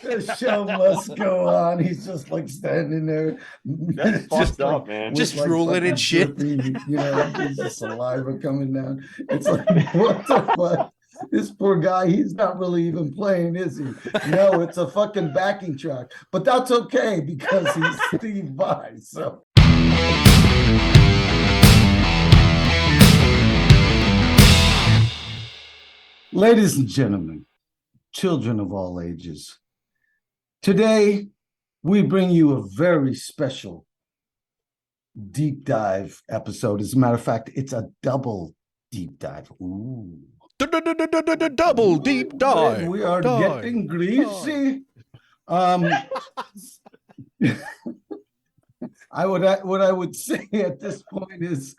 The show must go on. He's just like standing there. That's fucked up, man. Just drooling and shit. Dripping, there's just saliva coming down. It's like, what the fuck? This poor guy, he's not really even playing, is he? No, it's a fucking backing track. But that's okay because he's Steve Vai. So. Ladies and gentlemen, children of all ages, today we bring you a very special deep dive episode. As a matter of fact, it's a double deep dive. Ooh. Double deep dive. We are getting greasy. What I would say at this point is,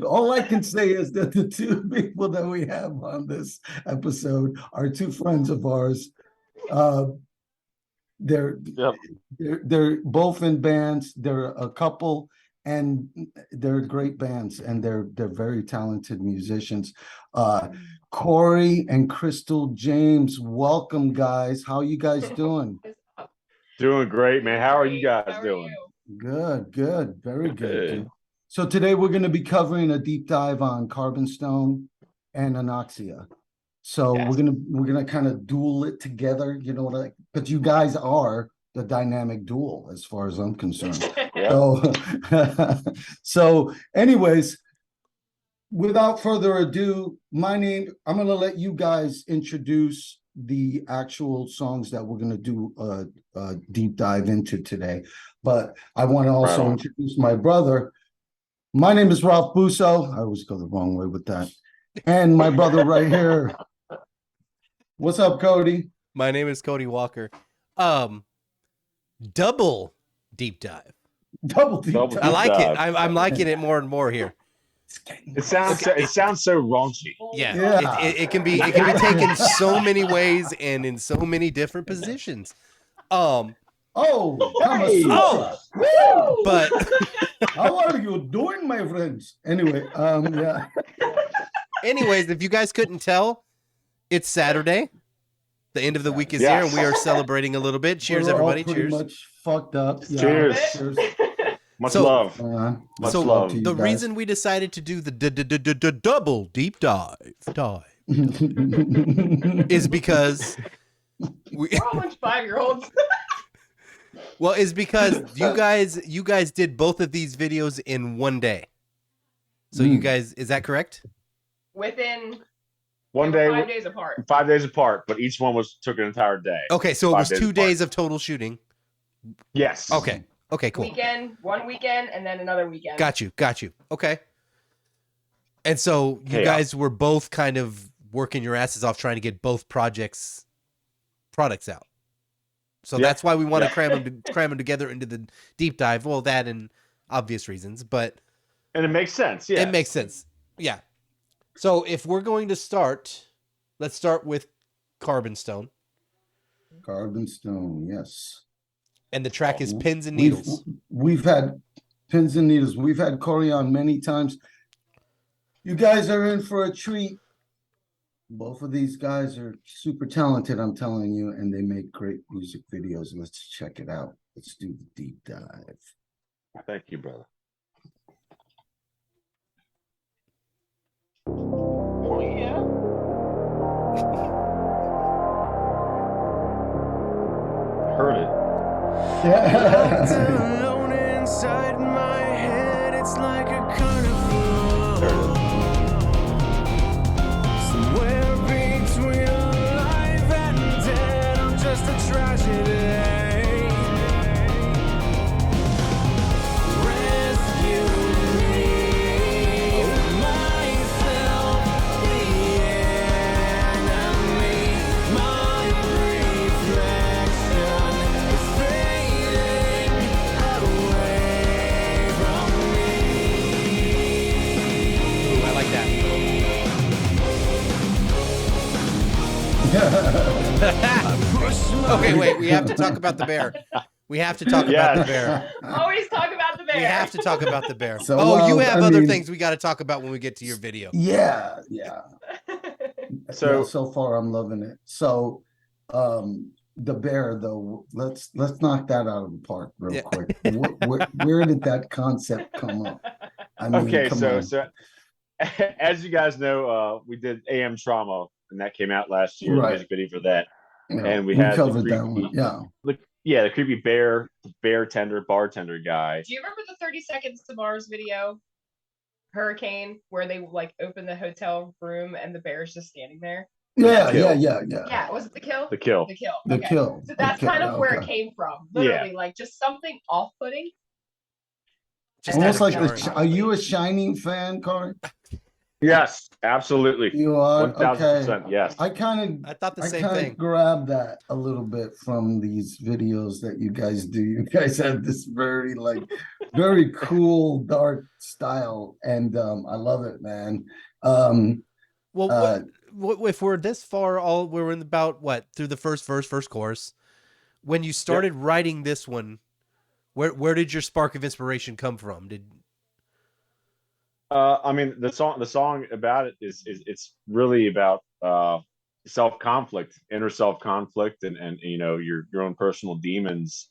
all I can say is that the two people that we have on this episode are two friends of ours. They're both in bands. They're a couple, and they're great bands, and they're very talented musicians. Corey and Chrystal James, welcome, guys. How are you guys doing? Doing great, man. How are you guys doing? Good, very good. Dude. So today we're going to be covering a deep dive on Carbonstone and Anoxia. So yes. we're gonna kind of duel it together, but you guys are the dynamic duel as far as I'm concerned. So anyways, without further ado, I'm going to let you guys introduce the actual songs that we're going to do a deep dive into today. But I want to also introduce my brother. My name is Ralph Busso. I always go the wrong way with that. And my brother right here. What's up, Cody? My name is Cody Walker. Double deep dive. Double deep dive. I like it. I'm liking it more and more here. It sounds so raunchy. Yeah. It can be taken so many ways and in so many different positions. But how are you doing, my friends? Anyway, yeah. Anyways, if you guys couldn't tell, it's Saturday. The end of the week is here, and we are celebrating a little bit. Cheers, everybody! Cheers. Much fucked up. Yeah. Cheers. Much love. Much love to you guys. Reason we decided to do the double deep dive is because we're all a bunch of 5-year-olds. Well, is because you guys did both of these videos in one day. So you guys, is that correct? Within 1 day, 5 days apart. 5 days apart, but each one took an entire day. Okay, so it was 2 days of total shooting. Yes. Okay, cool. One weekend, and then another weekend. Got you. Okay. And so you guys were both kind of working your asses off trying to get both products out. So that's why we want to cram them together into the deep dive. Well, that and obvious reasons, and it makes sense. Yeah, it makes sense. Yeah. So if we're going to start, let's start with Carbonstone. Carbonstone, yes. And the track is Pins and Needles. We've had Pins and Needles. We've had Corey on many times. You guys are in for a treat. Both of these guys are super talented, I'm telling you, and they make great music videos. Let's check it out. Let's do the deep dive. Thank you, brother. Oh, yeah. Heard it. Alone inside my head, it's like a carnival. Heard it. Somewhere between alive and dead, I'm just a tragedy. Rescue me, myself, the enemy, my reflection is fading away from me. Ooh, I like that. Okay, wait. We have to talk about the bear. We have to talk about the bear. Always talk about the bear. We have to talk about the bear. So, you have other things we got to talk about when we get to your video. Yeah. So far I'm loving it. So the bear though. Let's knock that out of the park real Yeah. quick. Where did that concept come up? I mean, Okay, come so on. so as you guys know, we did AM Trauma, and that came out last year. The Right. music video for that, Yeah, and we had the covered that one. Yeah. the creepy bartender guy. Do you remember the 30 Seconds to Mars video? Hurricane, where they like open the hotel room and the bear's just standing there. Yeah, Kill. Yeah, was it The Kill? The Kill. The Kill. The Okay. Kill. So that's The Kill, kind of where it okay. came from. Literally, like just something off-putting. Just Almost kind like of jarring. are you a Shining fan, Corey? Yes, absolutely. You are. 1000%. Yes. I kind I thought the of same thing. grabbed that a little bit from these videos that you guys do. You guys have this very very cool dark style, and I love it, man. Well, if we're this far, we're in about through the first verse, first chorus. When you started writing this one, where did your spark of inspiration come from? I mean, the song about it is it's really about self-conflict, inner self-conflict, and you know your own personal demons,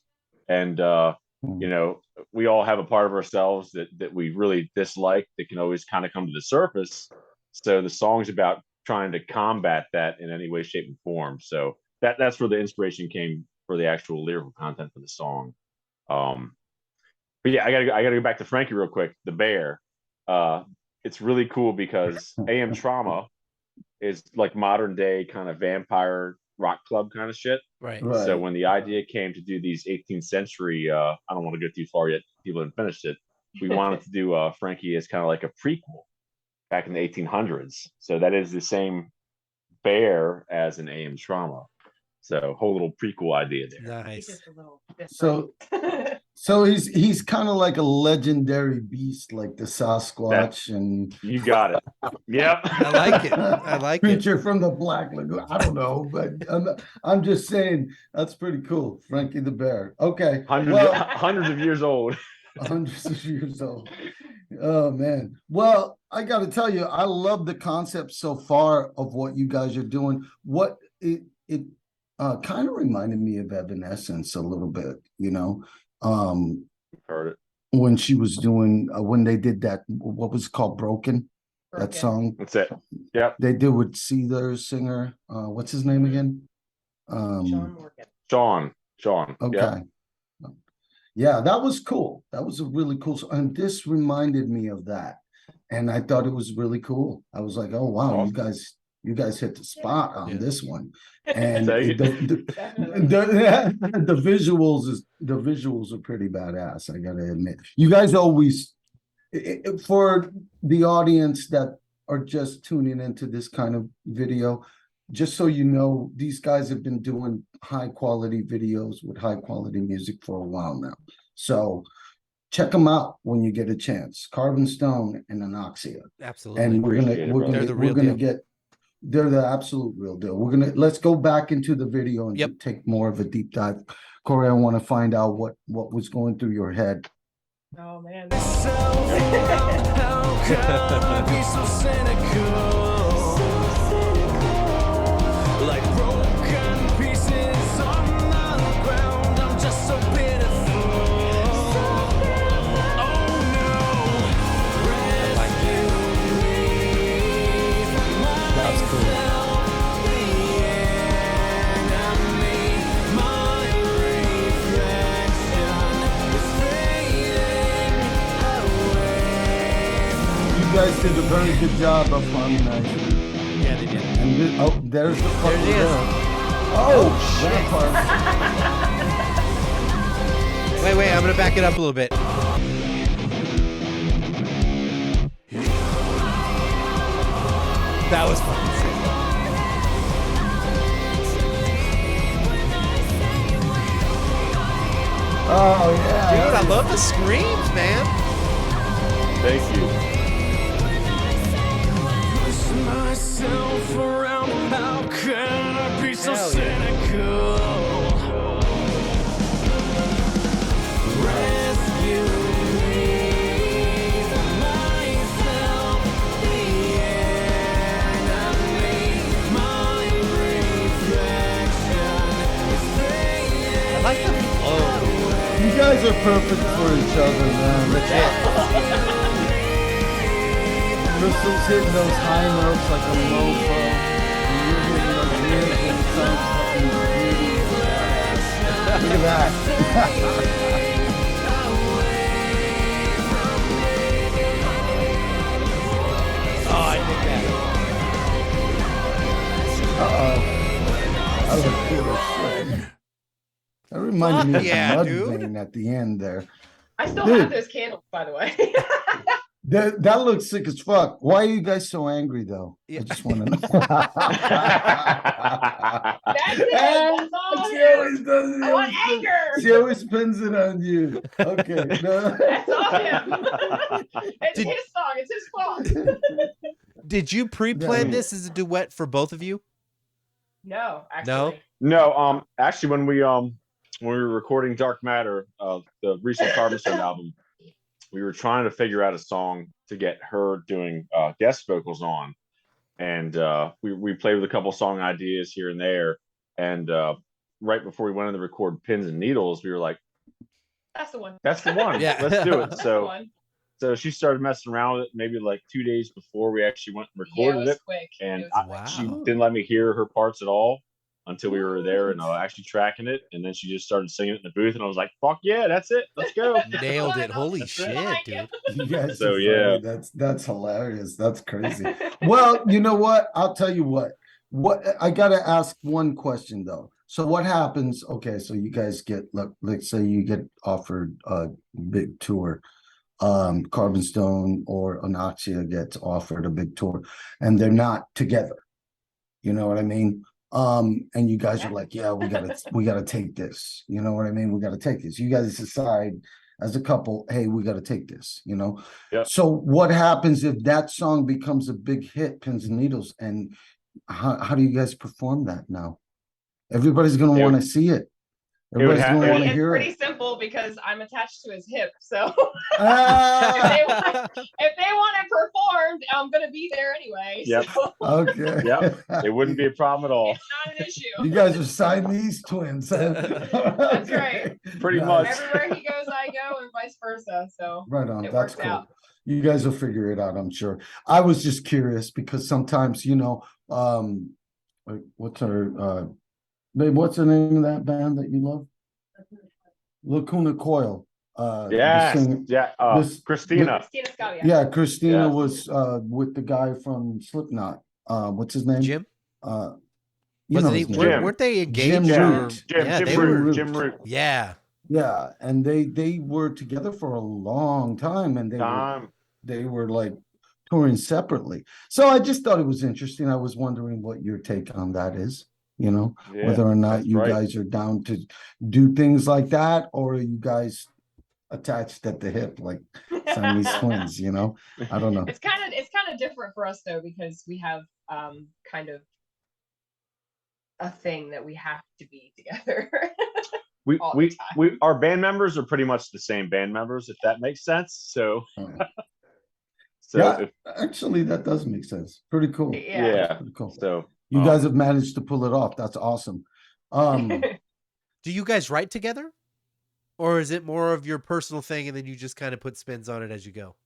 and you know, we all have a part of ourselves that we really dislike that can always kind of come to the surface. So the song's about trying to combat that in any way, shape, and form. So that's where the inspiration came for the actual lyrical content for the song. But yeah, I gotta go back to Frankie real quick. The bear. It's really cool because AM Trauma is like modern day kind of vampire rock club kind of shit. Right. So when the idea came to do these 18th century, I don't want to go too far yet. People haven't finished it. We wanted to do Frankie as kind of like a prequel back in the 1800s. So that is the same bear as an AM Trauma. So whole little prequel idea there. Nice. Just a little different. So he's kind of like a legendary beast, like the Sasquatch, and You got it. Yep. I like it. I like it. creature from the Black Lagoon. I don't know, but I'm just saying that's pretty cool. Frankie the Bear. Okay, Hundreds of years old. hundreds of years old. Oh man. Well, I got to tell you, I love the concept so far of what you guys are doing. What it kind of reminded me of Evanescence a little bit, you know. Heard it. When she was doing when they did that, what was it called, Broken? That song That's it. Yep. they did with Seether singer. What's his name again? John Morgan. Sean. Okay. Yep. Yeah, that was cool. That was a really cool song. And this reminded me of that. And I thought it was really cool. I was like, oh wow, Awesome. you guys hit the spot on Yeah. this one. And Thank you. the visuals are pretty badass, I gotta admit. You guys always, for the audience that are just tuning into this kind of video, just so you know, these guys have been doing high quality videos with high quality music for a while now. So check them out when you get a chance. Carbonstone and Anoxia. Absolutely. And Appreciate it, brother. They're the real deal. They're the absolute real deal. Let's go back into the video and take more of a deep dive. Corey, I want to find out what was going through your head. Oh man. How could I be so cynical? Like broken pieces on the ground, I'm just so pitiful. Oh no, rescue me from myself, the enemy. My reflection is fading away. You guys did a very good job of harmonizing. Yeah, they did. And there's the fucking There it is. girl. Oh, that part. Wait, I'm gonna back it up a little bit. That was fucking sick. Oh yeah. Dude, I love the screams, man. Thank you. Push myself around, how can I be so Hell yeah. cynical? Rescue me from myself, the enemy. My reflection is like the flow. You guys are perfect for each other, man. Crystal's hitting those high notes like a mofo, and you're hitting those mids, and it sounds fucking beautiful. Look at that. Oh, I think that. Uh-oh. I look cool as shit. That reminded me of Yeah, the mud dude. vein at the end there. I still Dude. have those candles, by the way. That looks sick as fuck. Why are you guys so angry though? Yeah. I just want to know. That's it. That's all. She always does it. I want anger. She always spins it on you. Okay. No. That's all him. It's Did- his song. It's his fault. Did you pre-plan No. this as a duet for both of you? No, actually. No, actually, when we were recording Dark Matter, the recent Carbonstone album, we were trying to figure out a song to get her doing guest vocals on, and we played with a couple song ideas here and there, and right before we went in to record Pins and Needles, we were like, That's the one. "That's the one. Yeah. Let's do it." That's the So one. so she started messing around with it maybe like 2 days before we actually went and Yeah, it recorded was it. quick. And It was Wow. quick. She didn't let me hear her parts at all until we were there and actually tracking it. And then she just started singing it in the booth, and I was like, "Fuck yeah, that's it. Let's go." Nailed it. Holy That's shit, right. dude. You guys So, are yeah. funny. That's hilarious. That's crazy. Well, you know what? I'll tell you what. What I gotta ask one question though. So what happens? Okay, so you guys get, look, let's say you get offered a big tour. Carbonstone or Anoxia gets offered a big tour, and they're not together. You know what I mean? And you guys are like, yeah, we gotta take this. You know what I mean? We gotta take this. You guys decide as a couple, hey, we gotta take this, you know? Yeah. So what happens if that song becomes a big hit, Pins and Needles, and how do you guys perform that now? Everybody's gonna It want would- to see it. would Everybody's have- gonna it want to It's hear pretty it. simple because I'm attached to his hip. So Ah, if they want it performed, I'm gonna be there anyway. Yep. So okay. Yep. It wouldn't be a problem at all. it's not an issue. You guys are Siamese twins. Huh? That's right. Pretty Nice. much. Everywhere he goes, I go, and vice versa. So Right on. it That's works cool. out. You guys will figure it out, I'm sure. I was just curious because sometimes, you know, like, what's her babe, what's the name of that band that you love? Lacuna Coil. the Yes. singer- Yeah. this- Christina. Christina Scott, Yeah, Christina Yeah. was with the guy from Slipknot. What's his name? Jim? You know Wasn't his he, name. Jim. weren't they engaged? Jim or, Root. yeah, Jim they Root. were. Jim Root. Yeah. Yeah, and they were together for a long time, and they were like touring separately. So I just thought it was interesting. I was wondering what your take on that is, you know, Yeah, whether or not that's you right. guys are down to do things like that, or are you guys attached at the hip like Siamese twins, you know? I don't know. It's kind of different for us though, because we have kind of a thing that we have to be together. We all the we time. we our band members are pretty much the same band members, if that makes sense. So Yeah, if, actually, that does make sense. Pretty cool. Yeah. yeah. Pretty cool. So You guys have managed to pull it off. That's awesome. Do you guys write together? Or is it more of your personal thing and then you just kind of put spins on it as you go?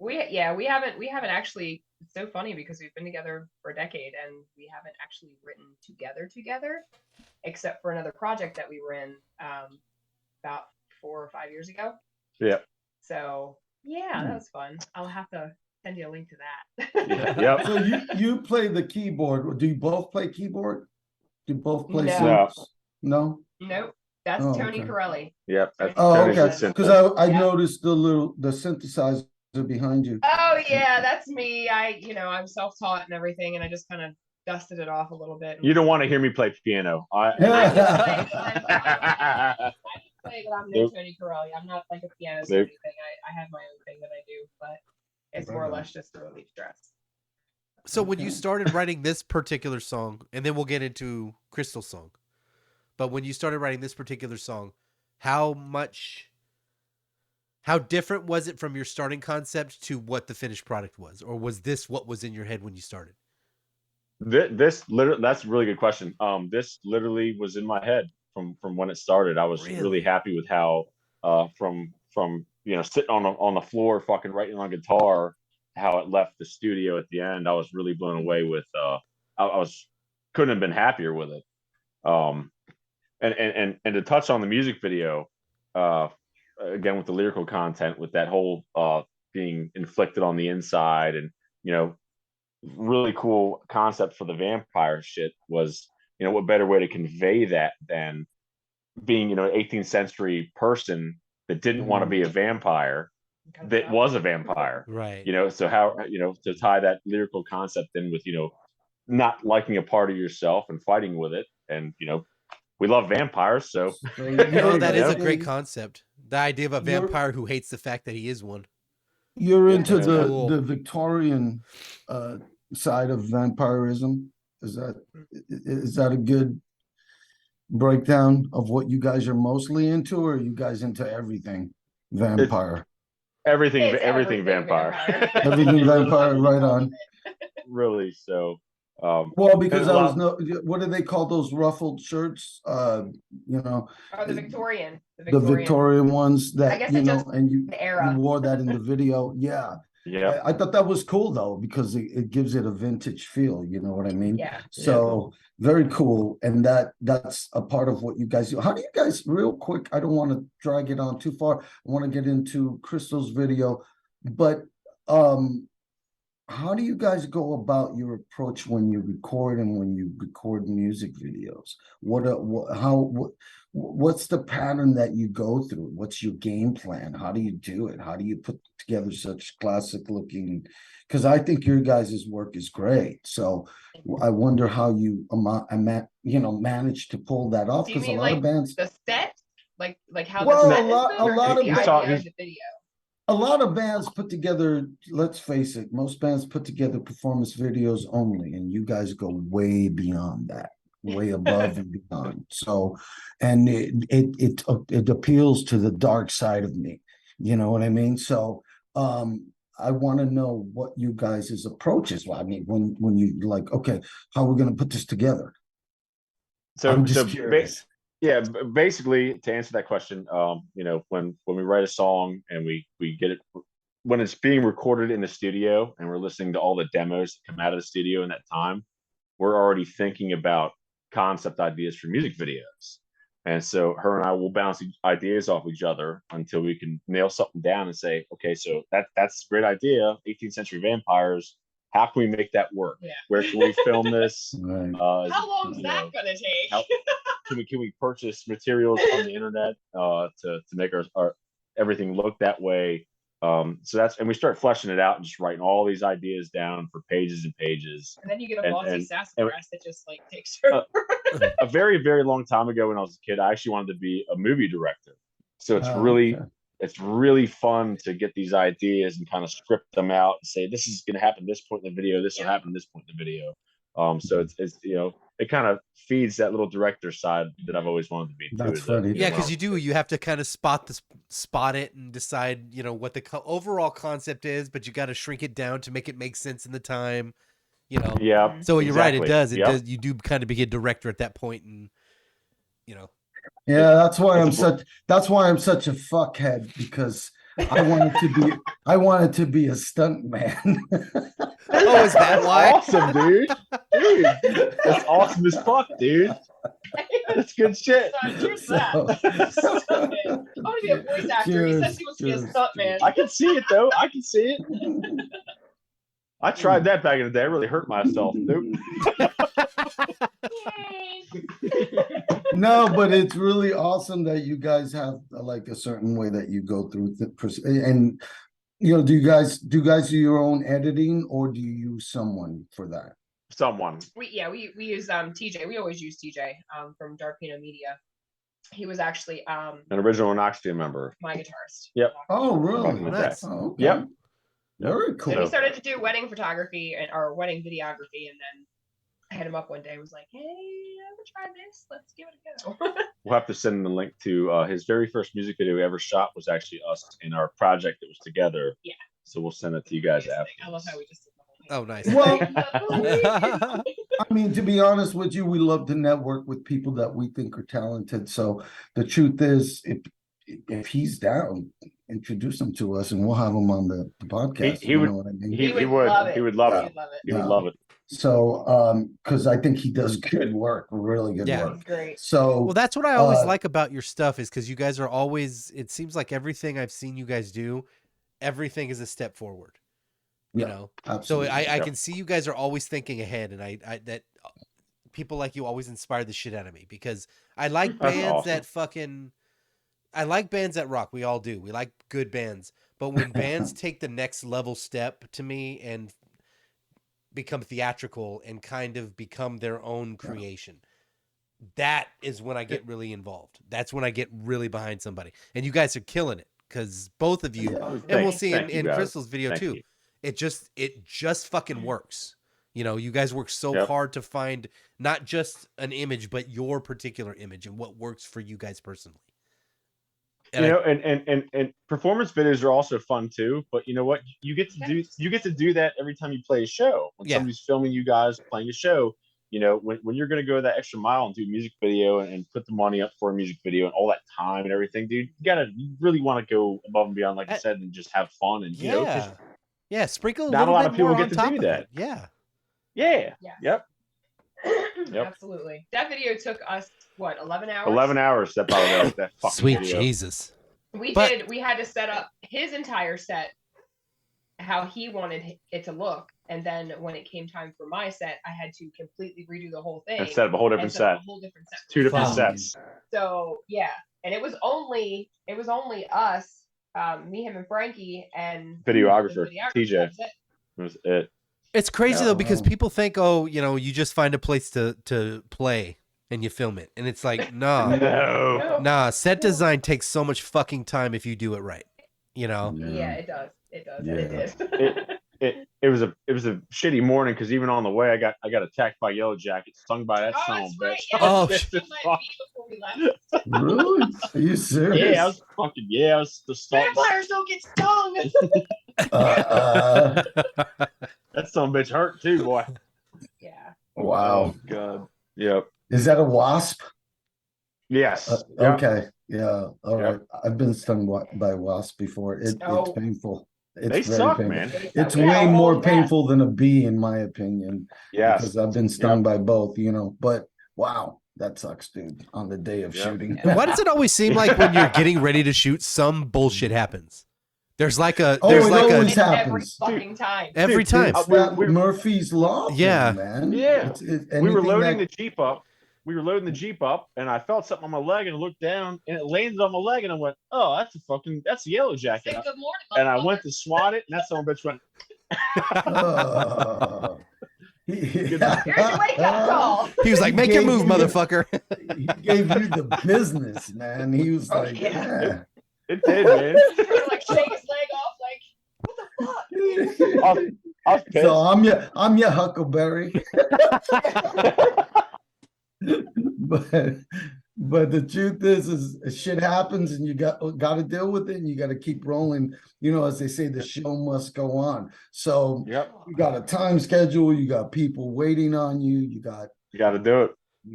we haven't actually. It's so funny because we've been together for a decade and we haven't actually written together, except for another project that we were in about 4 or 5 years ago. yeah. So yeah, that was fun. I'll have to send you a link to that. Yep. So you play the keyboard. Do you both play keyboard? Do you both play No. synths? No? Nope, that's Oh, Tony okay. Corelli. Yep. That's Oh, Tony's okay. the synth. Because I Yeah. noticed the synthesizer behind you. Oh yeah, that's me. I'm self-taught and everything, and I just kind of dusted it off a little bit. You don't want to hear me play piano. I play, but I'm no Nope. Tony Corelli. I'm not like a pianist Nope. or anything. I have my own thing that I do, but it's more or Right on. less just to relieve stress. So when you Okay. started writing this particular song, and then we'll get into Chrystal's song, but when you started writing this particular song, how different was it from your starting concept to what the finished product was? Or was this what was in your head when you started? This literally, that's a really good question. This literally was in my head from when it started. I was really happy with how from sitting on the floor fucking writing on guitar, how it left the studio at the end. I was really blown away with I couldn't have been happier with it. And to touch on the music video, again with the lyrical content, with that whole being inflicted on the inside, and really cool concept for the vampire shit was, what better way to convey that than being, an 18th century person that didn't want to be a vampire, that was a vampire, right? So how, to tie that lyrical concept in with, not liking a part of yourself and fighting with it, and we love vampires, so that is a great concept. The idea of a vampire who hates the fact that he is one. You're into the Victorian side of vampirism. Is that a good breakdown of what you guys are mostly into, or are you guys into everything vampire? Everything vampire. Everything vampire, right on. Really, so. Well, because what do they call those ruffled shirts? Oh, the Victorian ones that, I guess and you wore that in the video. Yeah. Yeah. I thought that was cool though, because it gives it a vintage feel, you know what I mean? Yeah. So very cool. And that's a part of what you guys do. How do you guys, real quick, I don't want to drag it on too far. I want to get into Chrystal's video, but how do you guys go about your approach when you record and when you record music videos? What's the pattern that you go through? What's your game plan? How do you do it? How do you put together such classic looking? Because I think your guys' work is great. So I wonder how you manage to pull that off. Because a lot of bands, the set, like how well, the set a lot of the video. A lot of bands put together, let's face it, most bands put together performance videos only, and you guys go way beyond that, way above and beyond. So, and it appeals to the dark side of me, you know what I mean? So, I want to know what you guys' approach is. I mean, when you like, okay, how are we going to put this together? So I'm just curious. Yeah, basically, to answer that question, when we write a song and we get it, when it's being recorded in the studio and we're listening to all the demos that come out of the studio in that time, we're already thinking about concept ideas for music videos. And so her and I will bounce ideas off each other until we can nail something down and say, okay, so that's a great idea, 18th century vampires. How can we make that work? Yeah. Where can we film this? Right. How long is that gonna take? Can we purchase materials on the internet to make our everything look that way? So and we start fleshing it out and just writing all these ideas down for pages and pages. And then you get a bossy sassafras that just like takes over. A very, very long time ago when I was a kid, I actually wanted to be a movie director. So it's really fun to get these ideas and kind of script them out and say, this is going to happen this point in the video, this will happen this point in the video. So it's it kind of feeds that little director side that I've always wanted to be. That's funny. Yeah, because you have to kind of spot it and decide what the overall concept is, but you got to shrink it down to make it make sense in the time. Yeah. So you're right. It does. You do kind of be a director at that point, and Yeah, that's why I'm such a fuckhead, because I wanted to be a stunt man. Oh, is that why? Awesome, dude. That's awesome as fuck, dude. That's good shit. I want to be a voice actor. He says he wants to be a stunt man. I can see it though. I can see it. I tried that back in the day. I really hurt myself. Nope. No, but it's really awesome that you guys have like a certain way that you go through and do you guys do your own editing, or do you use someone for that? Someone. We use TJ. We always use TJ from Soul Media. He was actually an original Anoxia member. My guitarist. Yep. Oh, really? Nice. Oh, okay. Yep. Very cool. So he started to do wedding photography or wedding videography, and then I hit him up one day and was like, hey, ever try this? Let's give it a go. We'll have to send the link to his very first music video we ever shot was actually us in our project that was together. Yeah. So we'll send it to you guys after. I love how we just did the whole thing. Oh, nice. Well, I mean, to be honest with you, we love to network with people that we think are talented. So the truth is, if he's down, introduce him to us, and we'll have him on the podcast. He you would. know what I mean? He would. love it. He would love Yeah. it. He would love it. He would Yeah. love it. So, because I think he does good work, really good Yeah. work. He's great. So, Well, that's what I always Uh, like about your stuff is because you guys are always. It seems like everything I've seen you guys do, everything is a step forward. You Yeah, know, absolutely. so I Yep. can see you guys are always thinking ahead, and I that people like you always inspire the shit out of me because I like That's bands awesome. that fucking. I like bands that rock. We all do. We like good bands, but when bands take the next level step to me and become theatrical and kind of become their own creation. That is when I get really involved. That's when I get really behind somebody. And you guys are killing it because both of you, Yeah. and we'll see in Thank you, guys. Crystal's video Thank too. you. It just fucking works. You know, you guys work so Yep. hard to find not just an image, but your particular image and what works for you guys personally. And You know, and performance videos are also fun too. But you know what? You get to do that every time you play a show. When Yeah. somebody's filming you guys playing a show, you know, when you're going to go that extra mile and do a music video and put the money up for a music video and all that time and everything, dude, you really want to go above and beyond, like I said, and just have fun and you know, 'cause yeah, sprinkle a not a little lot bit of people more get on to top do of that. it. Yeah. yeah, Yes. yep, Yep. Absolutely. That video took us what, 11 hours? 11 hours. That probably was that fucking Sweet video. Jesus. We But- we had to set up his entire set how he wanted it to look, and then when it came time for my set, I had to completely redo the whole thing And set up a whole different and set up set, a whole different set. 2 different Wow. sets. So yeah, and it was only us, me, him, and Frankie, and Videographer, the videographer. TJ. That was it. That was it. It's crazy Yeah, though because wow. people think, oh, you know, you just find a place to play and you film it, and it's like, nah, No. nah. Set design takes so much fucking time if you do it right. You know, Yeah, it does. It does. Yeah. And it did. It was a shitty morning because even on the way I got attacked by Yellow Jacket, stung by that Oh, son of that's a right. bitch. Yeah, Oh, we shit. met before we left. Really? Are you serious? Yeah, I was the start. Vampires don't get stung. Uh, That son of a bitch hurt too, boy. Yeah. wow. Oh, God. Yep. Is that a wasp? Yes. Yep. Okay. Yeah. All Yep. right. I've been stung by wasp before. It's Oh. painful. It's They very suck, painful. man. It's Yeah, way all more of that. painful than a bee, in my opinion. Yes. Because I've been stung by both, you know. But wow, that sucks, dude. On the day of Yep. shooting. and why does it always seem like when you're getting ready to shoot, some bullshit happens? There's like a Oh, there's it like always a It's every happens. fucking time. every Dude, time. It's we- that we- Murphy's Law, thing, Yeah. man. Yeah. We were anything loading that- the Jeep up. We were loading the Jeep up, and I felt something on my leg, and I looked down, and it landed on my leg, and I went, "Oh, that's the Yellow Jacket." Say good morning, And I motherfucker. went to swat it, and that son of a bitch went. Here's your wake-up call. He was like, "Make your Gave move, you- motherfucker." He gave you the business, man. He was Oh, like, yeah. yeah. It did, man. You're like shake his leg off, like, what the fuck? I was pissed. So I'm your Huckleberry. but the truth is shit happens and you got to deal with it and you got to keep rolling. You know, as they say, the show must go on. So Yep. you got a time schedule, you got people waiting on you, you got You got to do it.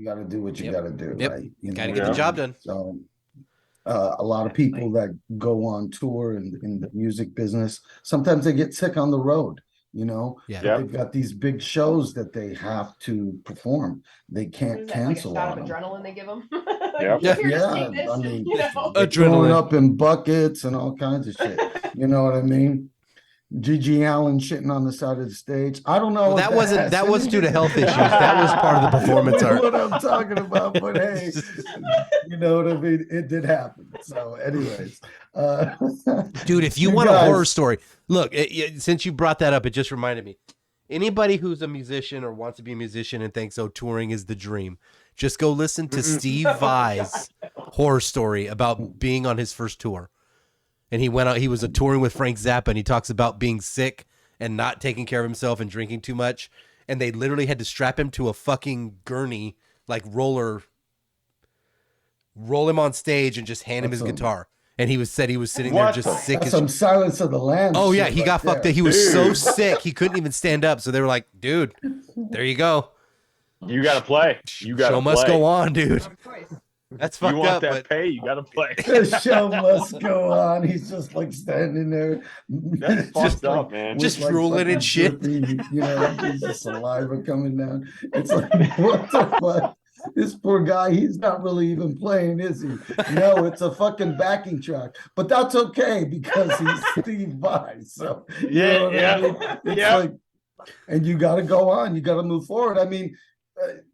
to do what you Yep. got to do, Yep. right? You Gotta know? get the Yeah. job done. So a lot of people that go on tour in the music business, sometimes they get sick on the road, you know. Yeah. Yep. They've got these big shows that they have to perform. They What can't is that, like a cancel shot on of them. adrenaline they give them? Yep. Yeah. Yeah, I mean, you know? they're Adrenaline. throwing up in buckets and all kinds of shit. You know what I mean? Gigi Allen shitting on the side of the stage. I don't know. Well, if that has was due to anything- health issues. That was part of the performance You know art. what I'm talking about, but hey, you know what I mean? It did happen. So, anyways, Dude, if you You want a guys- horror story, look, since you brought that up, it just reminded me. Anybody who's a musician or wants to be a musician and thinks, oh, touring is the dream, just go listen to Steve Vai's horror story about being on his first tour. And he went out, he was touring with Frank Zappa, and he talks about being sick and not taking care of himself and drinking too much. And they literally had to strap him to a fucking gurney, like roll him on stage and just hand him his That's guitar. And he said he was sitting What there the- just sick that's as some Silence of the Lambs. Oh yeah, shit he right got fucked there. up. He was so Dude. sick he couldn't even stand up. So they were like, "Dude, there you go." You got to play. You got to Show play. must go on, dude. No choice. That's You fucked want up. that But pay? You got to play. The show must go on. He's just like standing there, That's just fucked up, man. with, Just like, drooling fucking and shit. dripping, just saliva coming down. It's like, what the fuck? This poor guy, he's not really even playing, is he? No, it's a fucking backing track, but that's okay because he's Steve Vai. So know what I mean? It's like, and you got to go on. You got to move forward. I mean,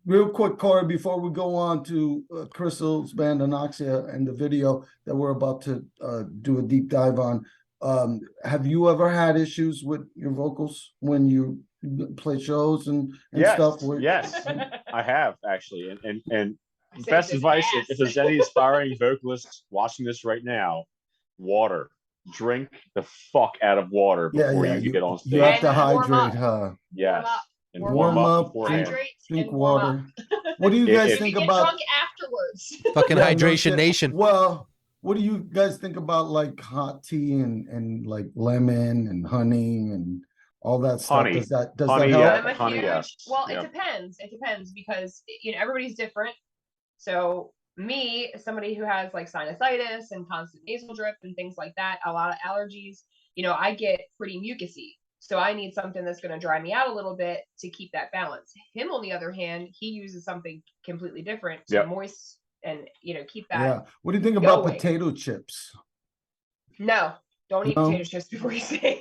real quick, Corey, before we go on to Chrystal's band Anoxia and the video that we're about to do a deep dive on, have you ever had issues with your vocals when you play shows and Yes, stuff? yes, I have actually. And I best saved his advice, ass. if there's any aspiring vocalists watching this right now, water. Drink the fuck out of water before you get on stage. You have to And warm hydrate, up. huh? Yes. Warm up. And Warm up, beforehand. Hydrate Drink and warm water. up. What do you guys You think can get about? drunk afterwards. fucking Yeah, no hydration shit. nation. Well, what do you guys think about like hot tea and like lemon and honey and all that stuff? Honey. Does that Honey, help? yeah. I'm a honey, huge. yeah. Well, Yeah. it depends. It depends because everybody's different. So me, somebody who has like sinusitis and constant nasal drip and things like that, a lot of allergies. I get pretty mucusy. So I need something that's going to dry me out a little bit to keep that balance. Him, on the other hand, he uses something completely different to moist and keep that. Yeah. What do you think about going. potato chips? No, don't eat No? potato chips before you sing.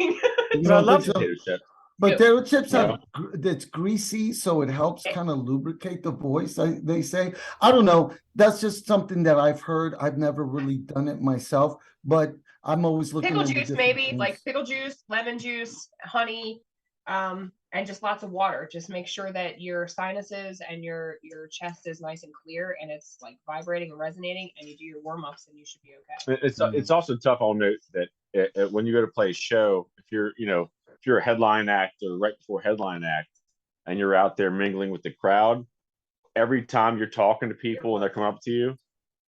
You I don't love think so? potato chips. Potato chips No. it's greasy, so it helps kind of lubricate the voice. They say. I don't know. That's just something that I've heard. I've never really done it myself, but I'm always looking Pickle into juice, different maybe things. like pickle juice, lemon juice, honey, and just lots of water. Just make sure that your sinuses and your chest is nice and clear and it's like vibrating and resonating, and you do your warm-ups and you should be okay. It's also tough. I'll note that when you go to play a show, if you're a headline act or right before headline act, and you're out there mingling with the crowd, every time you're talking to people and they're coming up to you,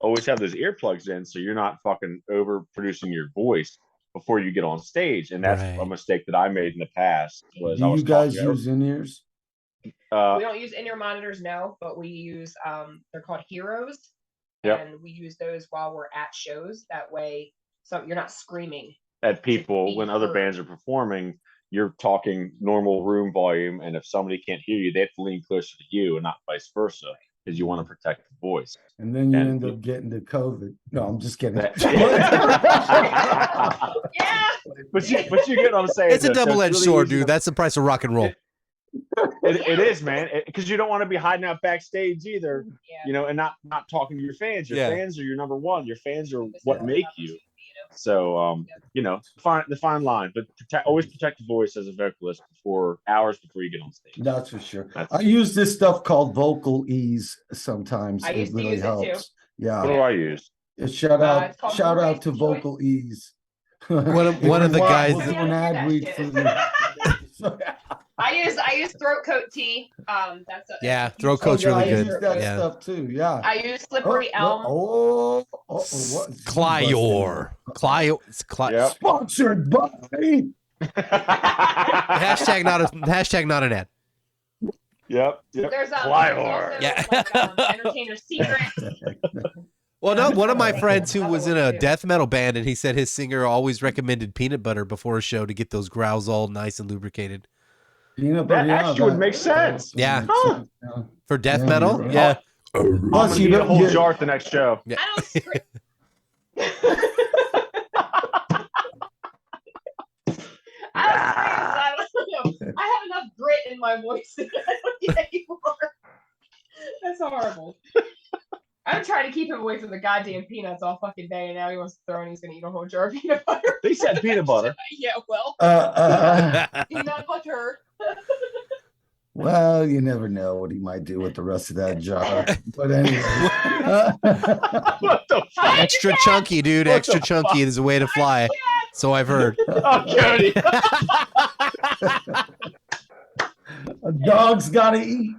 always have those earplugs in so you're not fucking overproducing your voice before you get on stage. And that's a mistake that I made in the past. Was Do you guys use in-ears? We don't use in-ear monitors, no, but we use they're called Heroes, and we use those while we're at shows. That way, so you're not screaming at people when other bands are performing. You're talking normal room volume, and if somebody can't hear you, they have to lean closer to you, and not vice versa, because you want to protect the voice. And then you end up getting the COVID. No, I'm just kidding. Yeah, but you get what I'm saying. It's a double-edged sword, dude. That's the price of rock and roll. It is, man, because you don't want to be hiding out backstage either, Yeah. and not talking to your fans. Your fans are your number one. Your fans are what Yeah. make you. So, the fine line, but always protect the voice as a vocalist for hours before you get on stage. That's for sure. I use this stuff called Vocal Ease sometimes. I It used to really use it too. helps. Yeah. What do I use? Shout it's called out Voice to Choice. Vocal Ease. One of the guys We'll that- do an ad read for you. I use throat coat tea. That's a throat coat's really I good. use that Yeah. stuff too. Yeah. I use slippery elm. What? Clior. Yep. Sponsored by. Hashtag not an ad. Yep. There's Clior. Entertainer Secret. Well, no, one of my friends who was in a death metal band, and he said his singer always recommended peanut butter before a show to get those growls all nice and lubricated. Peanut butter, That actually would make sense. Yeah. Huh. For death metal, right. yeah. I'm Plus, gonna you need a don't whole get- jar at the next show. Yeah. I don't scream. I don't know. I have enough grit in my voice that I don't need anymore. That's horrible. I'm trying to keep him away from the goddamn peanuts all fucking day, and now he wants to throw and he's gonna eat a whole jar of peanut butter. They said peanut butter. Yeah, well, peanut butter. Well, you never know what he might do with the rest of that jar. But anyway. What the fuck? Extra chunky, dude. Extra chunky is a way to fly. So I've heard. Oh, Cody. A dog's gotta eat,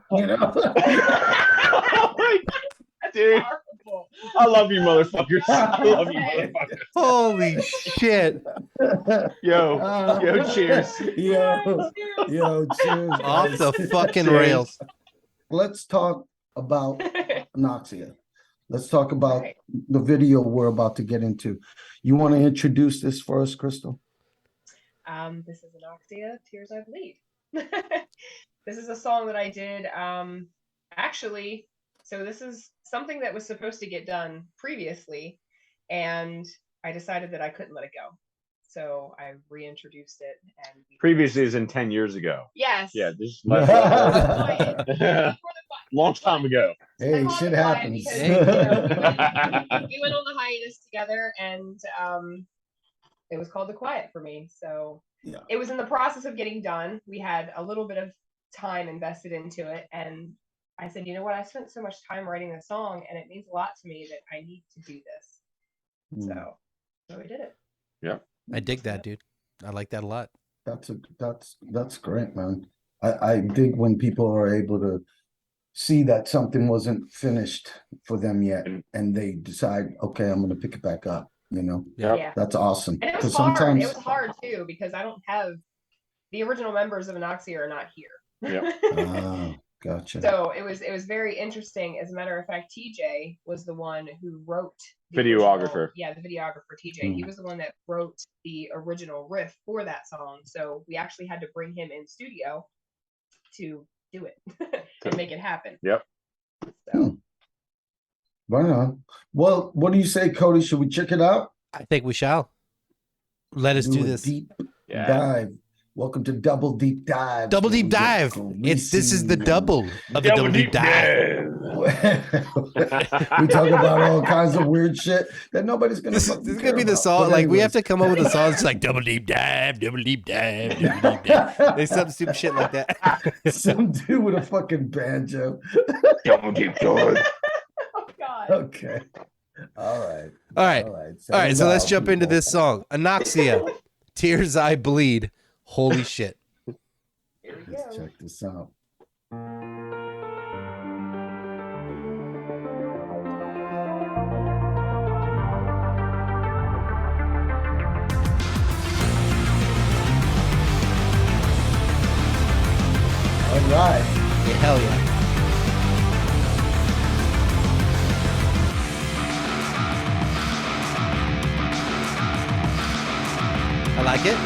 Dude, Horrible. I love you, motherfuckers. I love you, motherfuckers. Holy shit. Yo, cheers. Yo, cheers. Off the fucking Cheers. rails. let's talk about Anoxia. Let's talk about Right. the video we're about to get into. You want to introduce this for us, Chrystal? This is Anoxia, Tears I Bleed. This is a song that I did actually. So this is something that was supposed to get done previously, and I decided that I couldn't let it go. So I reintroduced it, and Previously is in 10 years ago. yes, Yeah, this is Yeah. my long time ago. Hey, I called shit it quiet happens. because, you know, we went on the hiatus together, and it was called The Quiet for me. So Yeah. it was in the process of getting done. We had a little bit of time invested into it, and I said, you know what? I spent so much time writing this song, and it means a lot to me that I need to do this. So we did it. Yeah. I dig that, dude. I like that a lot. That's great, man. I dig when people are able to see that something wasn't finished for them yet, and they decide, okay, I'm gonna pick it back up. You know, Yeah. that's awesome. And it was 'Cause hard. sometimes It was hard too because I don't have the original members of Anoxia are not here. Ah, gotcha. So it was very interesting. As a matter of fact, TJ was the one who wrote the Videographer. the videographer TJ. He was the one that wrote the original riff for that song. So we actually had to bring him in studio to do it and make it happen. Yep. So Right on. Well, what do you say, Cody? Should we check it out? I think we shall. Let us do a this. deep Yeah. dive. Welcome to Double Deep Dive. Double where deep we get dive. This is the greasy double of the double deep dive. we talk about all kinds of weird shit that nobody's gonna. This is fucking gonna be care the about. song. But Like we have anyways. to come up with a song. It's like double deep dive, double deep dive, double deep dive. There's some stupid shit like that. Some dude with a fucking banjo. Double deep dive. oh god. Okay. All right. All right. All All right. So let's out, jump into people. this song. Anoxia, Tears I Bleed. Holy shit. Here we Let's go. check this out. All right. Yeah, hell yeah. I like it.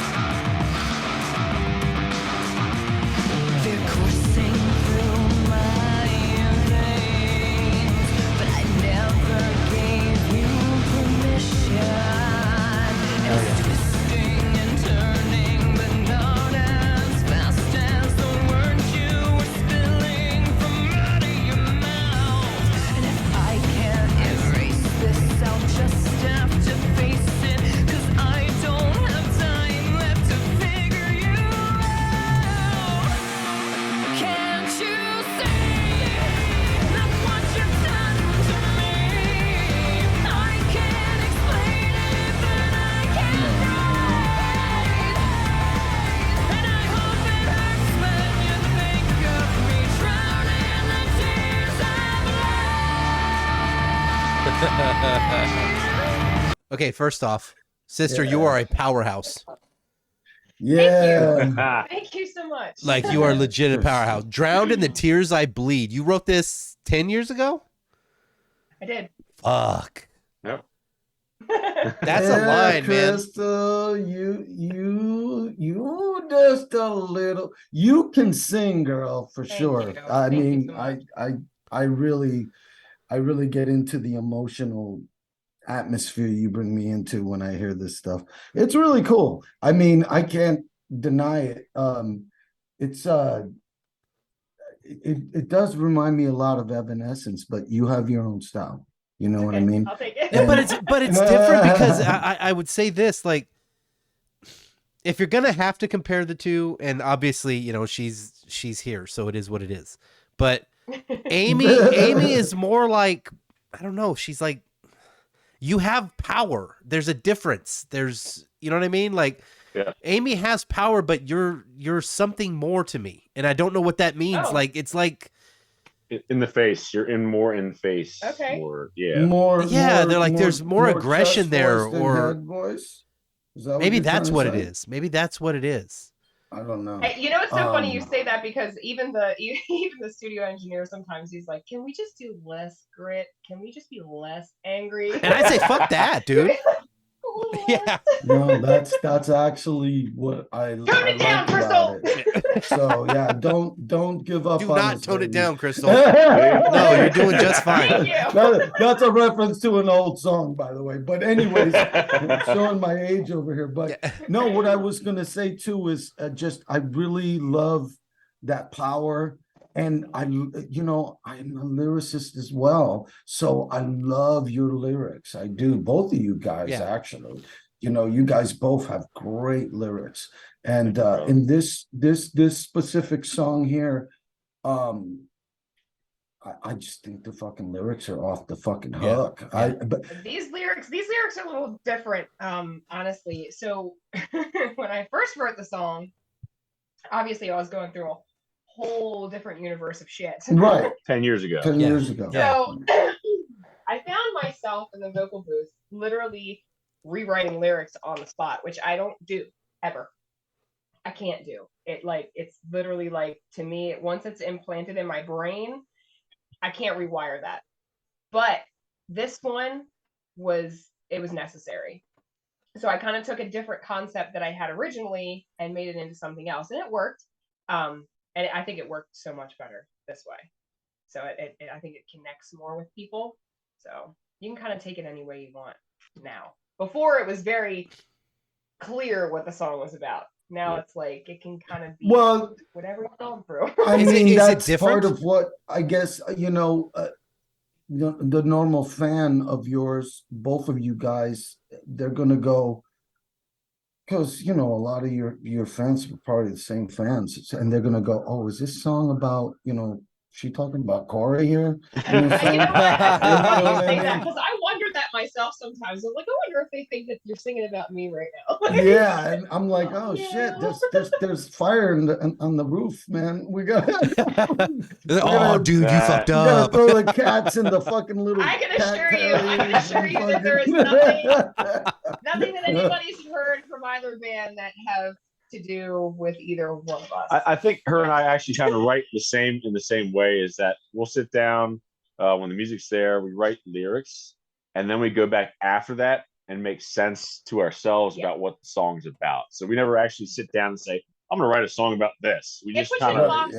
They're coursing through my veins, but I never gave you permission. It's twisting and turning, but not as fast as the words you were spilling from out of your mouth. And if I can't erase this, I'll just have to face it, 'cause I don't have time left to figure you out. Can't you see that what you've done to me? I can't explain it, but I can't breathe. And I hope it hurts when you think of me drowning in the tears I bleed. Okay, first off, sister, you Yeah. are a powerhouse. Yeah. Thank you so much. Like you are legit a powerhouse. Drowned in the Tears I Bleed. You wrote this 10 years ago? I did. Fuck. Yep. That's a line, man. Chrystal, you just a little. You can sing, girl, for Thank sure. you. I Thank you mean, so much. I really get into the emotional atmosphere you bring me into when I hear this stuff. It's really cool. I mean, I can't deny it. It's it does remind me a lot of Evanescence, but you have your own style. You know what I Okay, mean? I'll take it. Yeah, but it's different because I would say this, like, if you're gonna have to compare the two, and obviously, you know, she's here, so it is what it is. But Amy is more like, I don't know, she's like, you have power. There's a difference. There's, you know what I mean? Like, Yeah. Amy has power, but you're something more to me, and I don't know what that means. Oh. Like, it's like, In the face. You're more in face. Okay. More, yeah. They're like, there's more aggression chest there, voice than or head voice. Is that what maybe you're that's trying what to it say? is. Maybe that's what it is. I don't know. You know, it's so funny you say that because even the studio engineer sometimes he's like, "Can we just do less grit? Can we just be less angry?" And I say, "Fuck that, dude." Yeah. No, that's actually what I Tone it down, like about it. So yeah, don't give up Do on not us, tone it baby. down, Chrystal. No, you're doing just fine. Thank you. That's a reference to an old song, by the way. But anyways, I'm showing my age over here. But no, what I was gonna say too is I really love that power. And I'm a lyricist as well. So I love your lyrics. I do. Both of you guys, actually. You guys both have great lyrics. And in this specific song here, I just think the fucking lyrics are off the fucking hook. But these lyrics are a little different, honestly. So when I first wrote the song, obviously I was going through a whole different universe of shit. Right. 10 years ago. 10 years ago. So I found myself in the vocal booth literally rewriting lyrics on the spot, which I don't do ever. I can't do it. Like, it's literally like, to me, once it's implanted in my brain, I can't rewire that. But this one was necessary. So I kind of took a different concept that I had originally and made it into something else, and it worked. And I think it worked so much better this way. So I think it connects more with people. So you can kind of take it any way you want now. Before, it was very clear what the song was about. Now it's like it can kind of be whatever you're going through. I mean, that's part of what I guess, the normal fan of yours, both of you guys, they're going to go, because a lot of your fans are probably the same fans, and they're gonna go, "Oh, is this song about she talking about Corey here?" You know what? That's so funny you say that, because I wonder that myself sometimes. I'm like, I wonder if they think that you're singing about me right now. Yeah, and I'm like, oh shit, there's fire on the roof, man. We got. Dude, you fucked up. Throw the cats in the fucking little. I can assure you that there is nothing that anybody's heard from either band that have to do with either one of us. I think her and I actually kind of write in the same way, is that we'll sit down when the music's there, we write lyrics, and then we go back after that and make sense to ourselves about what the song's about. So we never actually sit down and say, I'm gonna write a song about this. We just kind of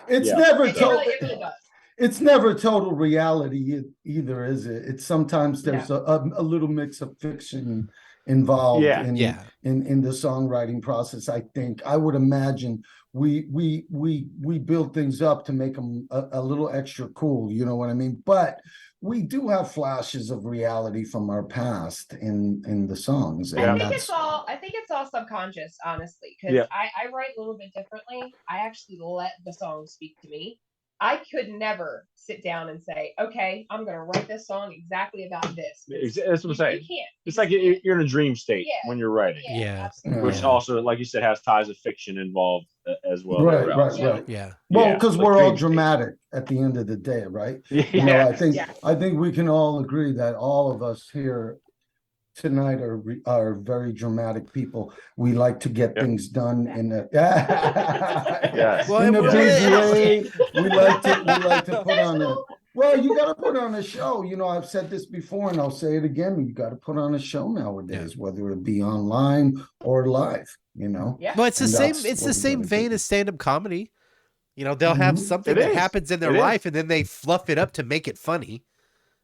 It's never total. It's never total reality either, is it? It's sometimes there's a little mix of fiction involved in the songwriting process. I would imagine we build things up to make them a little extra cool, you know what I mean? But we do have flashes of reality from our past in the songs. And I think it's all subconscious, honestly, because I write a little bit differently. I actually let the song speak to me. I could never sit down and say, okay, I'm going to write this song exactly about this. That's what I'm saying. You can't. It's like you're in a dream state when you're writing. Which also, like you said, has ties of fiction involved as well. Right. Yeah. Well, because we're all dramatic at the end of the day, right? I think we can all agree that all of us here tonight are very dramatic people. We like to get things done in a in a big way. We like to put on a you got to put on a show. I've said this before and I'll say it again. You got to put on a show nowadays, whether it be online or live. Well, it's the same. It's the same vein as stand-up comedy. They'll have something that happens in their life, and then they fluff it up to make it funny.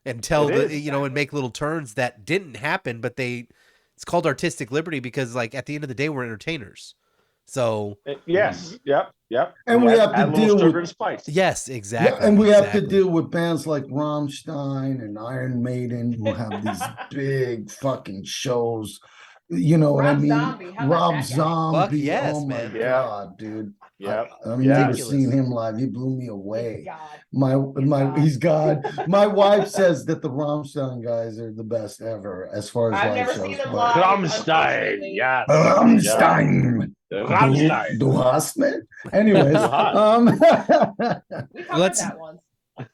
And tell and make little turns that didn't happen, but it's called artistic liberty because, like, at the end of the day, we're entertainers. So yep. And we have to deal with spice. Yes, exactly. And we have to deal with bands like Rammstein and Iron Maiden who have these big fucking shows. You know what I mean? Rob Zombie. Yes, oh my man. God, dude. Yep. I've never seen him live. He blew me away. He's God. My wife says that the Rammstein guys are the best ever as far as I've live never shows. seen them live. Rammstein, yeah. Rammstein. Rammstein. Du hast me? Anyways, we covered that once.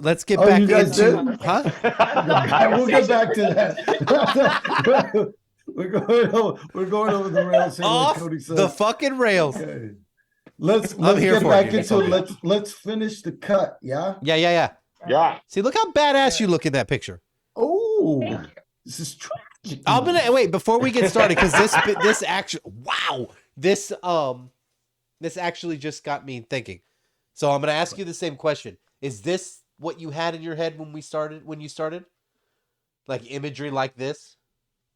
Let's get back you guys into did? We'll get back to that. We're going over the rails here, like Off Cody said. the fucking rails. Okay. Let's here get for back it, dude. It's into all it. Let's finish the cut. Yeah. Yeah. Yeah. See, look how badass you look in that picture. Oh, Thank you. this is tragic. I'm gonna wait before we get started because this actually, wow, this actually just got me thinking. So I'm gonna ask you the same question. Is this what you had in your head when you started? Like imagery like this?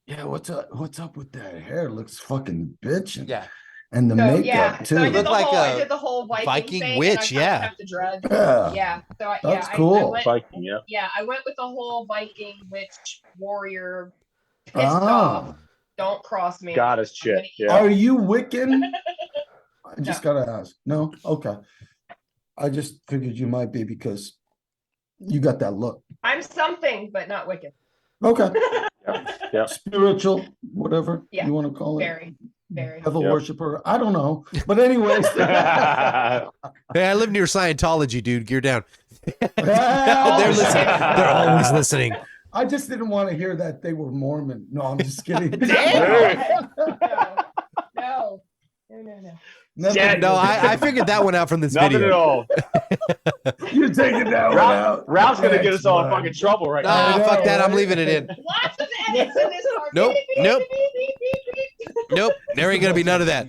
Yeah. What's up with that hair? Looks fucking bitchin'. Yeah. And the So makeup yeah, too. so I You look did, like I a did the whole Viking thing, witch, and I yeah. have to dread. Yeah. Yeah, so That's I cool. went, Viking, yeah. yeah, I went with the whole Viking witch warrior pissed off. Don't cross me. Goddess I'm gonna chick. eat Yeah. Are you Wiccan? I No. just gotta ask. No? Okay. I just figured you might be because you got that look. I'm something, but not wicked. Okay. Yep. Spiritual, whatever Yeah, you want to call it. Very. Devil Yep. worshiper. I don't know. But anyways. Hey, I live near Scientology, dude. Gear down. They're listening. They're always listening. I just didn't want to hear that they were Mormon. No, I'm just kidding. Damn. No. Nothing Yeah, to No, do- I figued that one out from this Nothing video. at all. You're taking that one out. Ralph's gonna get us all in Thanks, fucking trouble right Nah, now. I know, fuck that. I'm right? leaving it in. Lots of edits in this part. Nope, Beep, nope. beep, beep, beep, beep, beep. Nope. There ain't gonna be none of that.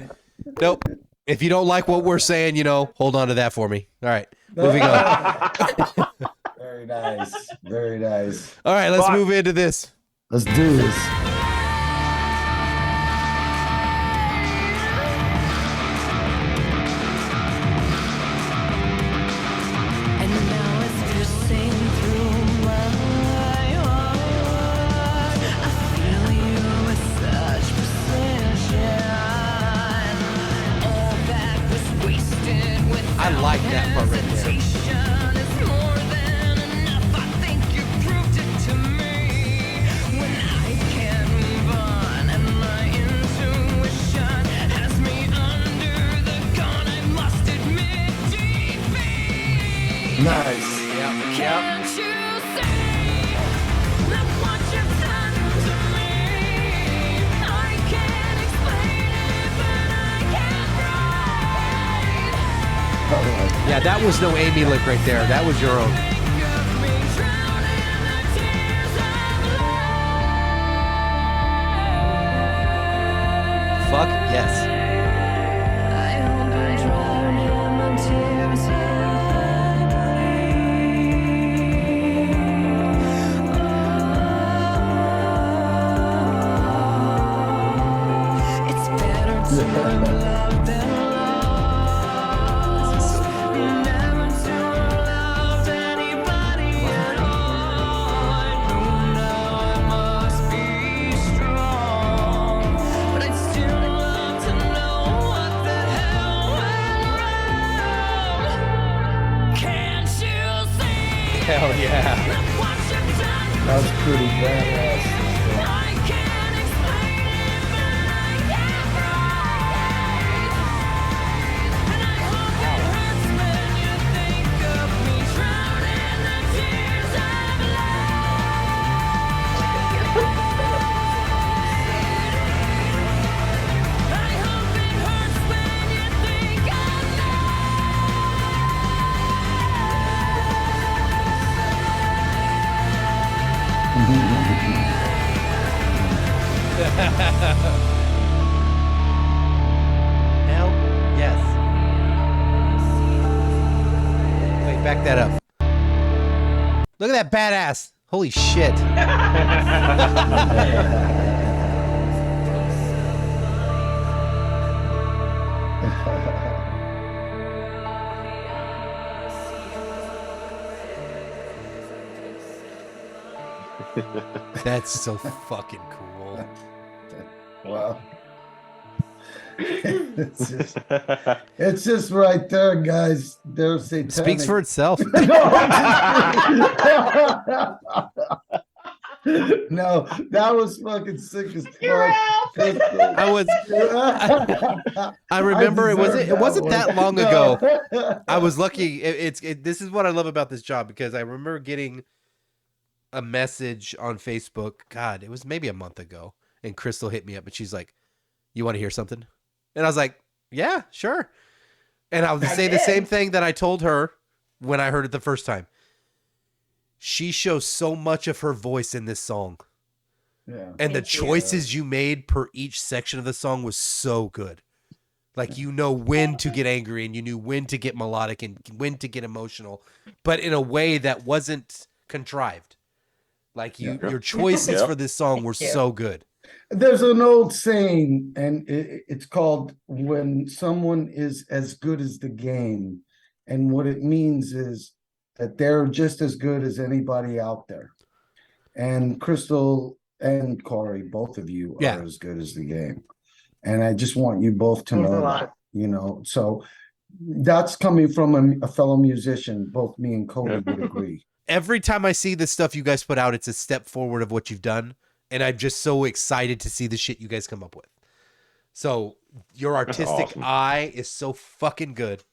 Nope. If you don't like what we're saying, hold on to that for me. All right. Moving on. Very nice. Very nice. All right, let's Fuck. move into this. Let's do this. And now it's piercing through my heart. I feel you with such precision. All that was wasted without I like that part right there. hesitation is more than enough. I think you proved it to me. When I can't move on and my intuition has me under the gun, I must admit defeat. Nice. Can't you see? Look what you've done to me. I can't explain it, but I can write. Yeah, that was no Amy lick right there. That was your own. Think of me drown in the tears of love. Fuck yes. I hope I drown in the tears I bleed. It's better to love than lost. Never to love anybody at all. I know now I must be strong, but I'd still love to know what the hell went wrong. Can't you see? Hell yeah. Look what you've done. That was pretty badass. I can't explain it, but I can write. And I hope it hurts when you think of me drown in the tears of love. I hope it hurts when you think Hell yes. Wait, back that up. Look at that badass. Holy shit. That's so fucking cool. Wow. It's just right there, guys. They're satanic. Speaks for itself. No, that was fucking sick as You're fuck. out. I was I remember it wasn't that long ago. I was lucky. This is what I love about this job because I remember getting a message on Facebook. God, it was maybe a month ago, and Chrystal hit me up and she's like, "You want to hear something?" And I was like, "Yeah, sure." And I'll say the same thing that I told her when I heard it the first time. She shows so much of her voice in this song. Yeah. And the Thank you. choices you made per each section of the song was so good. Like, you know when to get angry and you knew when to get melodic and when to get emotional, but in a way that wasn't contrived. Like, your choices Yep. for this song were Thank you. so good. There's an old saying, and it's called when someone is as good as the game. And what it means is that they're just as good as anybody out there. And Chrystal and Corey, both of you Yeah. are as good as the game. And I just want you both to Thanks a know lot. that, you know. So that's coming from a fellow musician. Both me and Cody would agree. Every time I see the stuff you guys put out, it's a step forward of what you've done. And I'm just so excited to see the shit you guys come up with. So your artistic awesome. eye is so fucking good.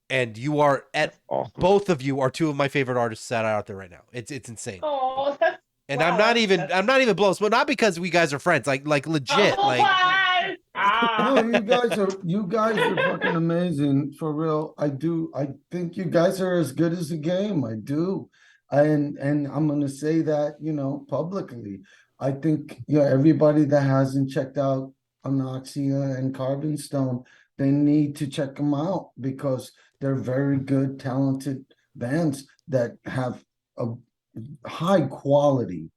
And you are Awesome. both of you are two of my favorite artists that are out there right now. It's insane. Oh, that's And wow, I'm not that's- even blown, but not because we guys are friends, like legit. Oh, Like, what? Ah. No, you guys are fucking amazing for real. I think you guys are as good as the game. I do. And I'm gonna say that, you know, publicly. I think, you know, everybody that hasn't checked out Anoxia and Carbonstone, they need to check them out because they're very good, talented bands that have a high quality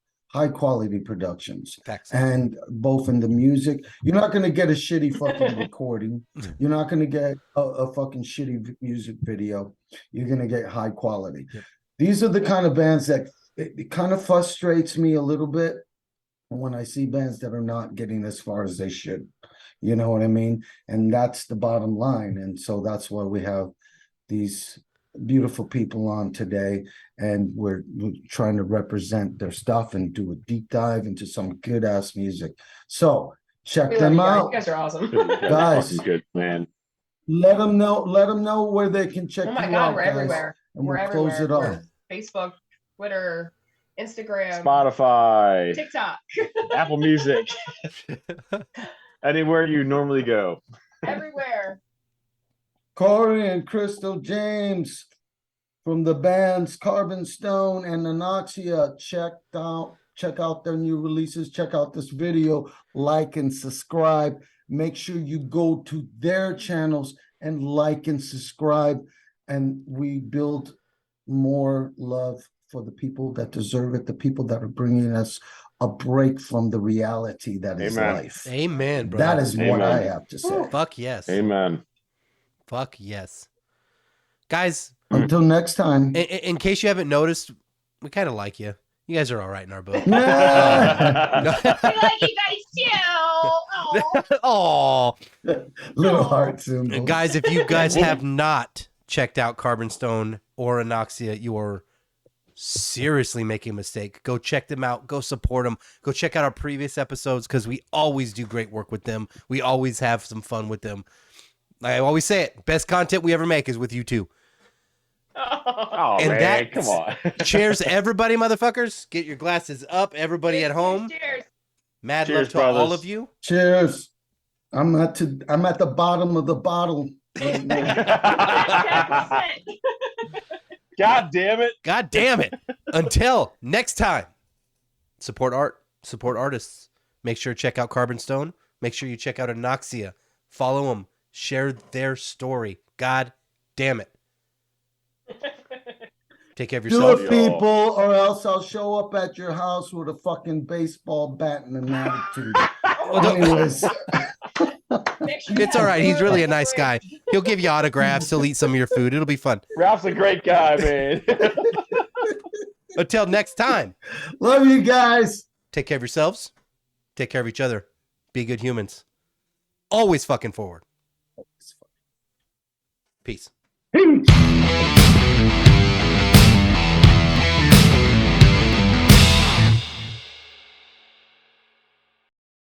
productions. facts. And both in the music, you're not going to get a shitty fucking recording. You're not going to get a fucking shitty music video. You're going to get high quality. Yep. These are the kind of bands that it kind of frustrates me a little bit when I see bands that are not getting as far as they should. You know what I mean? And that's the bottom line. And so that's why we have these beautiful people on today, and we're trying to represent their stuff and do a deep dive into some good ass music. So check We love them you guys. out. You guys are awesome. Guys. Fucking good, man. Let them know where they can check Oh my you God, out, we're guys. everywhere. And We're we'll close everywhere. it off. We're Facebook, Twitter, Instagram, Spotify, TikTok, Apple Music, anywhere you normally go. everywhere. Corey and Chrystal James from the bands Carbonstone and Anoxia. Check out their new releases. Check out this video. Like and subscribe. Make sure you go to their channels and like and subscribe. And we build more love for the people that deserve it, the people that are bringing us a break from the reality that is Amen. life. Amen, bro. That is what Amen. I have to say. Fuck yes. Amen. Fuck yes. Guys, Until next time. in case you haven't noticed, we kind of like you. You guys are all right in our book. Yeah. We like you guys too. Oh. Oh, Little heart symbol. guys, if you guys have not checked out Carbonstone or Anoxia, you are seriously making a mistake. Go check them out. Go support them. Go check out our previous episodes because we always do great work with them. We always have some fun with them. I always say it. Best content we ever make is with you two. Oh, And man, that's- come on. Cheers, everybody, motherfuckers. Get your glasses up. Everybody at home. Cheers. Mad Cheers, love to all brothers. of you. Cheers. I'm at the bottom of the bottle right now. 10%. God damn it. God damn it. Until next time, support art, support artists. Make sure to check out Carbonstone. Make sure you check out Anoxia. Follow them. Share their story. God damn it. Take care of Do yourself. it, people, or else I'll show up at your house with a fucking baseball bat and an attitude. Anyways, Make sure you It's have all right. He's food really a in the nice fridge. guy. He'll give you autographs. He'll eat some of your food. It'll be fun. Ralph's a great guy, man. Until next time, love you guys. take care of yourselves. Take care of each other. Be good humans. Always fucking forward. Peace. Peace.